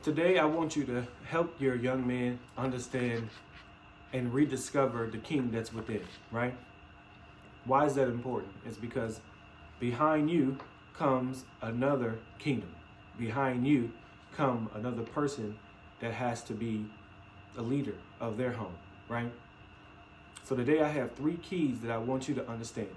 Today, I want you to help your young man understand and rediscover the king that's within, right? Why is that important? It's because behind you comes another kingdom. Behind you come another person that has to be a leader of their home, right? So today I have 3 keys that I want you to understand.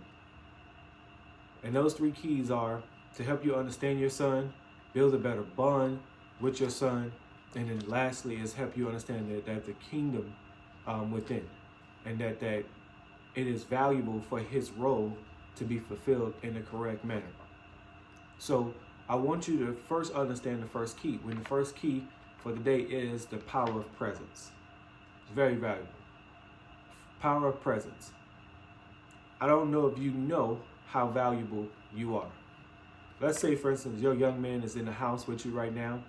And those 3 keys are to help you understand your son, build a better bond with your son, and then lastly is help you understand that the kingdom within, and that it is valuable for his role to be fulfilled in the correct manner. So I want you to first understand the first key. When the first key for the day is the power of presence. It's very valuable. Power of presence. I don't know if you know how valuable you are. Let's say, for instance, your young man is in the house with you right now.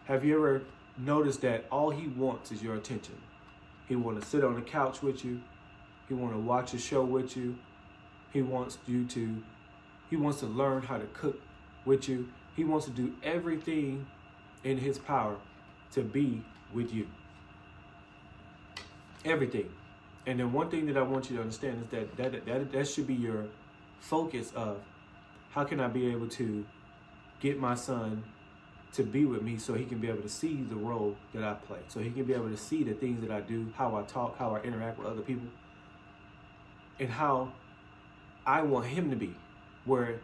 Have you ever noticed that all he wants is your attention? He wants to sit on the couch with you. He wants to watch a show with you. He wants to learn how to cook with you. He wants to do everything in his power to be with you. Everything. And then one thing that I want you to understand is that should be your focus of how can I be able to get my son to be with me so he can be able to see the role that I play. So he can be able to see the things that I do, how I talk, how I interact with other people, and how I want him to be. Where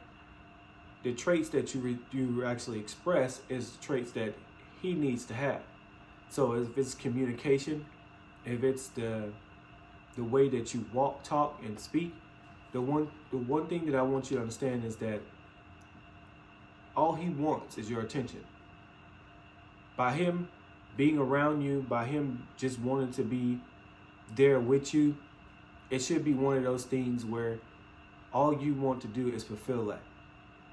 the traits that you actually express is traits that he needs to have. So if it's communication, if it's the way that you walk, talk, and speak, the one thing that I want you to understand is that all he wants is your attention. By him being around you, by him just wanting to be there with you, it should be one of those things where all you want to do is fulfill that,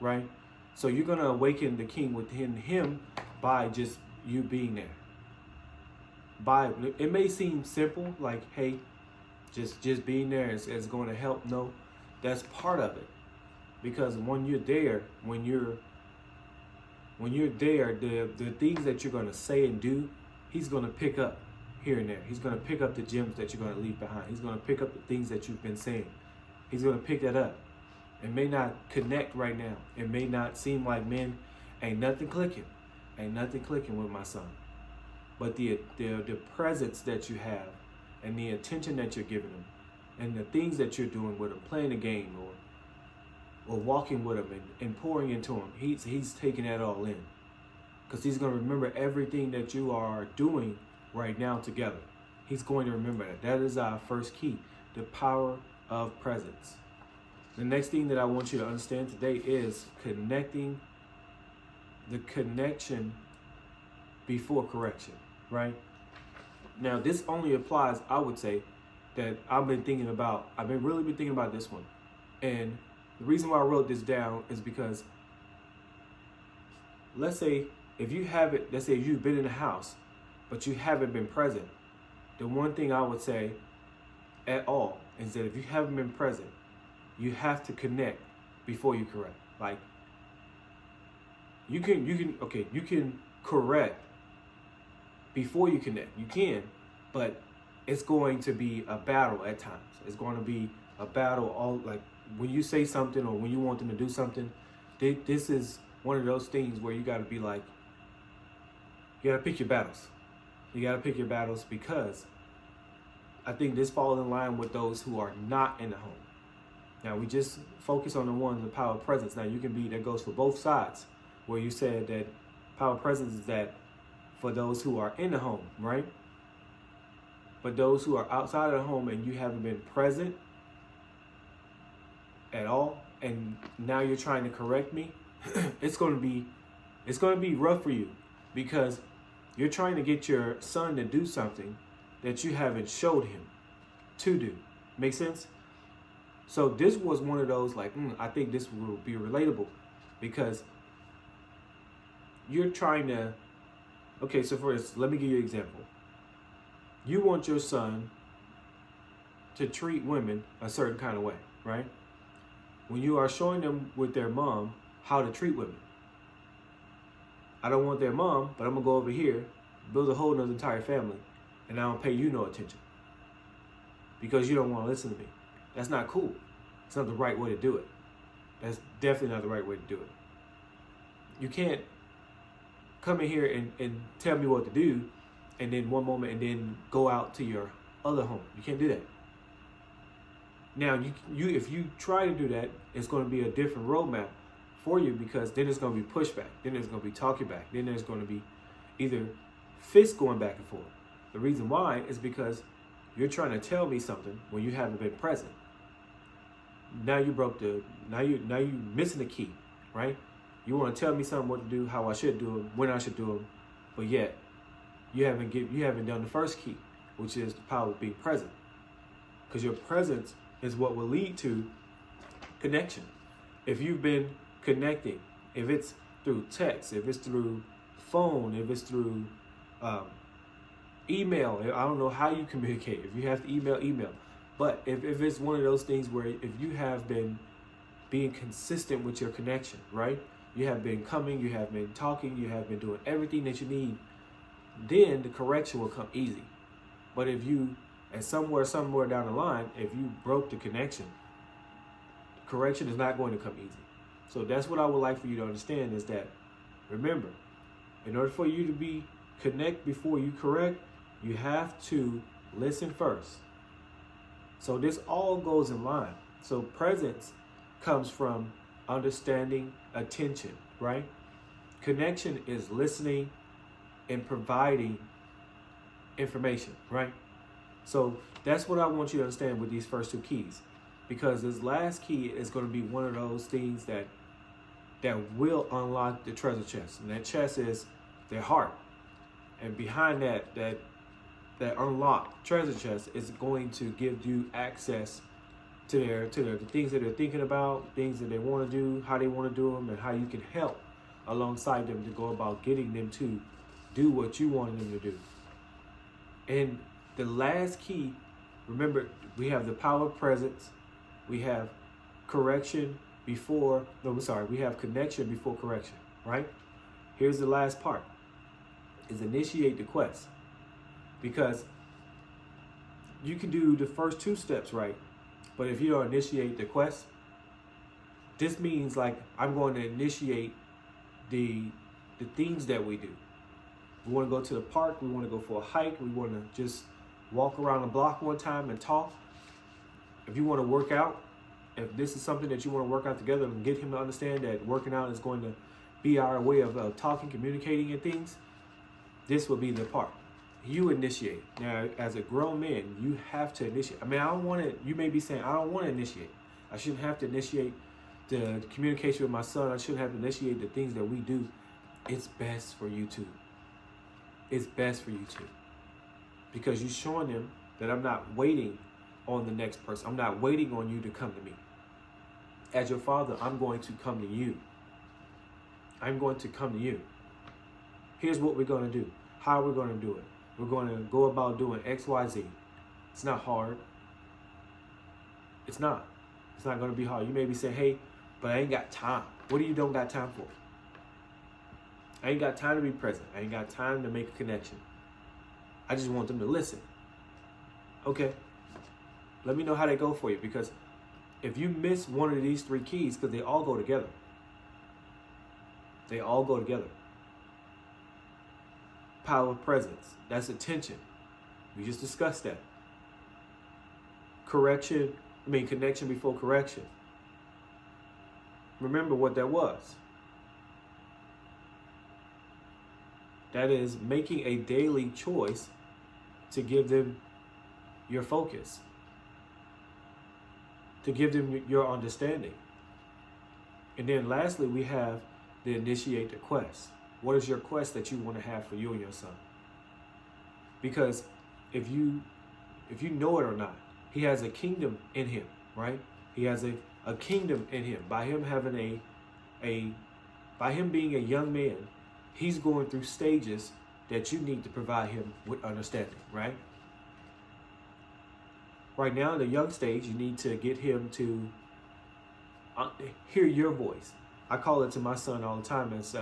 right? So you're going to awaken the king within him by just you being there. It may seem simple, like, hey, just being there is going to help. No, that's part of it. Because when you're there, the things that you're going to say and do, he's going to pick up here and there. He's going to pick up the gems that you're going to leave behind. He's going to pick up the things that you've been saying. He's going to pick that up. It may not connect right now. It may not seem like, man, ain't nothing clicking. Ain't nothing clicking with my son. But the presence that you have and the attention that you're giving him and the things that you're doing with him, playing a game or walking with him and pouring into him, he's taking that all in. Because he's going to remember everything that you are doing right now together. He's going to remember that. That is our first key, the power of presence. The next thing that I want you to understand today is connecting, the connection before correction, right? Now, this only applies, I would say, that I've been really thinking about this one. And the reason why I wrote this down is because, let's say you've been in the house, but you haven't been present. The one thing I would say at all is that if you haven't been present, you have to connect before you correct. Like, you can correct before you connect. You can, but it's going to be a battle at times. It's going to be a battle when you say something or when you want them to do something. This is one of those things where you got to be like, you got to pick your battles. You got to pick your battles, because I think this falls in line with those who are not in the home. Now, we just focus on the power of presence. Now, that goes for both sides, where you said that power of presence is that for those who are in the home, right? But those who are outside of the home and you haven't been present at all, and now you're trying to correct me, it's going to be rough for you, because you're trying to get your son to do something that you haven't showed him to do. Make sense? So this was one of those, like, I think this will be relatable, because you're trying to, okay, so for instance, let me give you an example. You want your son to treat women a certain kind of way, right? When you are showing them with their mom how to treat women, I don't want their mom, but I'm going to go over here, build a whole nother entire family, and I don't pay you no attention because you don't want to listen to me. That's not cool. It's not the right way to do it. That's definitely not the right way to do it. You can't come in here and tell me what to do, and then one moment and then go out to your other home. You can't do that. Now, you if you try to do that, it's going to be a different roadmap for you, because then it's going to be pushback. Then there's going to be talking back. Then there's going to be either fists going back and forth. The reason why is because you're trying to tell me something when you haven't been present. Now you missing the key, right? You want to tell me something, what to do, how I should do them, when I should do them, but yet you haven't done the first key, which is the power of being present. Because your presence is what will lead to connection. If you've been connecting, if it's through text, if it's through phone, if it's through email, I don't know how you communicate. If you have to email. But if it's one of those things where if you have been being consistent with your connection, right? You have been coming, you have been talking, you have been doing everything that you need, then the correction will come easy. But if you, and somewhere down the line, if you broke the connection, correction is not going to come easy. So that's what I would like for you to understand, is that, remember, in order for you to connect before you correct, you have to listen first. So this all goes in line. So presence comes from understanding, attention, right? Connection is listening and providing information, right? So that's what I want you to understand with these first two keys, because this last key is going to be one of those things that will unlock the treasure chest. And that chest is their heart. And behind that unlocked treasure chest is going to give you access to the things that they're thinking about, things that they want to do, how they want to do them, and how you can help alongside them to go about getting them to do what you want them to do. And the last key, remember, we have the power of presence, we have we have connection before correction, right? Here's the last part, is initiate the quest. Because you can do the first two steps right, but if you don't initiate the quest, this means like I'm going to initiate the things that we do. We want to go to the park, we want to go for a hike, we want to just walk around the block one time and talk. If you want to work out, if this is something that you want to work out together and get him to understand that working out is going to be our way of talking, communicating and things, this will be the part. You initiate. Now, as a grown man, you have to initiate. I mean, you may be saying, I don't want to initiate. I shouldn't have to initiate the communication with my son. I shouldn't have to initiate the things that we do. It's best for you to. It's best for you to. Because you're showing them that I'm not waiting on the next person. I'm not waiting on you to come to me. As your father, I'm going to come to you. I'm going to come to you. Here's what we're going to do. How we're going to do it. We're going to go about doing X, Y, Z. It's not hard. It's not. It's not going to be hard. You may be saying, hey, but I ain't got time. What do you don't got time for? I ain't got time to be present. I ain't got time to make a connection. I just want them to listen. Okay. Let me know how they go for you, because if you miss one of these three keys, because they all go together. They all go together. Power of presence. That's attention. We just discussed that. Connection before correction. Remember what that was. That is making a daily choice to give them your focus, to give them your understanding. And then lastly, we have the initiate the quest. What is your quest that you want to have for you and your son? Because if you know it or not, he has a kingdom in him, right? He has a kingdom in him. By him having by him being a young man, he's going through stages that you need to provide him with understanding, right? Right now, in the young stage, you need to get him to hear your voice. I call it to my son all the time as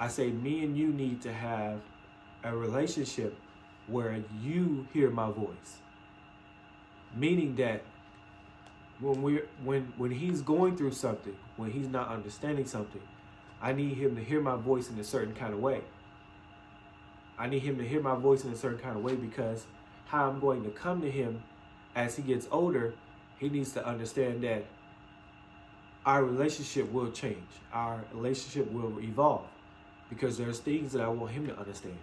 I say me and you need to have a relationship where you hear my voice. Meaning that when he's going through something, when he's not understanding something, I need him to hear my voice in a certain kind of way. I need him to hear my voice in a certain kind of way, because how I'm going to come to him as he gets older, he needs to understand that our relationship will change. Our relationship will evolve, because there's things that I want him to understand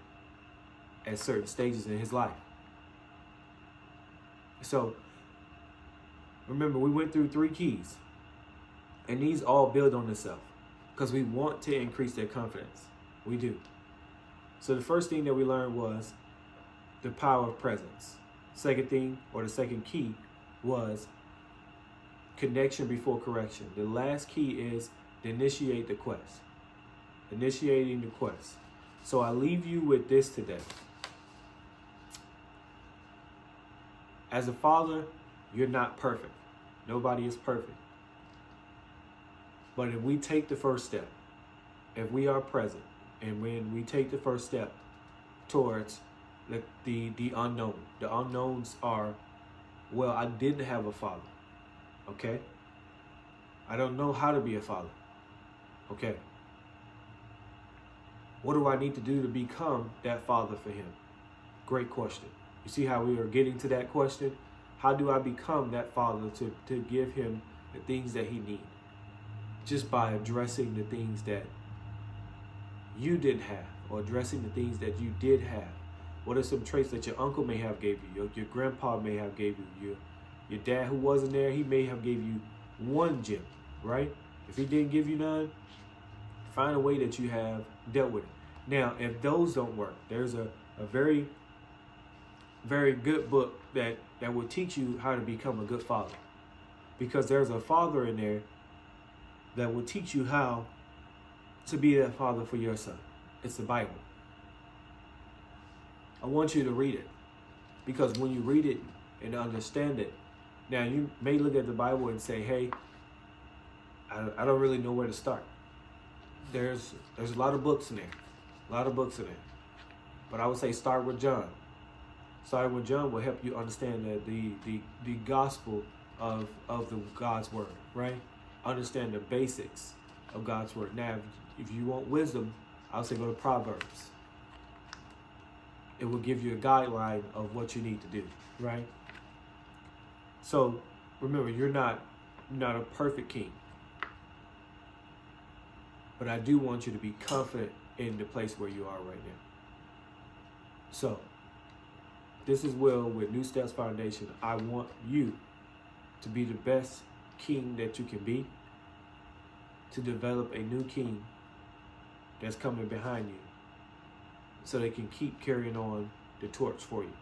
at certain stages in his life. So remember, we went through 3 keys, and these all build on themselves because we want to increase their confidence. We do. So the first thing that we learned was the power of presence. Second thing, or the second key, was connection before correction. The last key is to initiate the quest. Initiating the quest. So I leave you with this today. As a father, you're not perfect. Nobody is perfect. But if we take the first step, if we are present, and when we take the first step towards the unknown, the unknowns are, well, I didn't have a father. Okay? I don't know how to be a father. Okay. What do I need to do to become that father for him? Great question. You see how we are getting to that question? How do I become that father to give him the things that he needs? Just by addressing the things that you didn't have, or addressing the things that you did have. What are some traits that your uncle may have gave you, your grandpa may have gave you, your dad who wasn't there, he may have gave you one gem, right? If he didn't give you none, find a way that you have dealt with it. Now, if those don't work, there's a very, very good book that will teach you how to become a good father. Because there's a father in there that will teach you how to be that father for your son. It's the Bible. I want you to read it, because when you read it and understand it, now you may look at the Bible and say, hey, I don't really know where to start. There's a lot of books in there, but I would say start with John. Starting with John will help you understand the gospel of the God's word, right? Understand the basics of God's word. Now, if you want wisdom, I would say go to Proverbs. It will give you a guideline of what you need to do, right? So remember, you're not a perfect king, but I do want you to be confident in the place where you are right now. So this is Will with New Steps Foundation. I want you to be the best king that you can be, to develop a new king that's coming behind you, so they can keep carrying on the torch for you.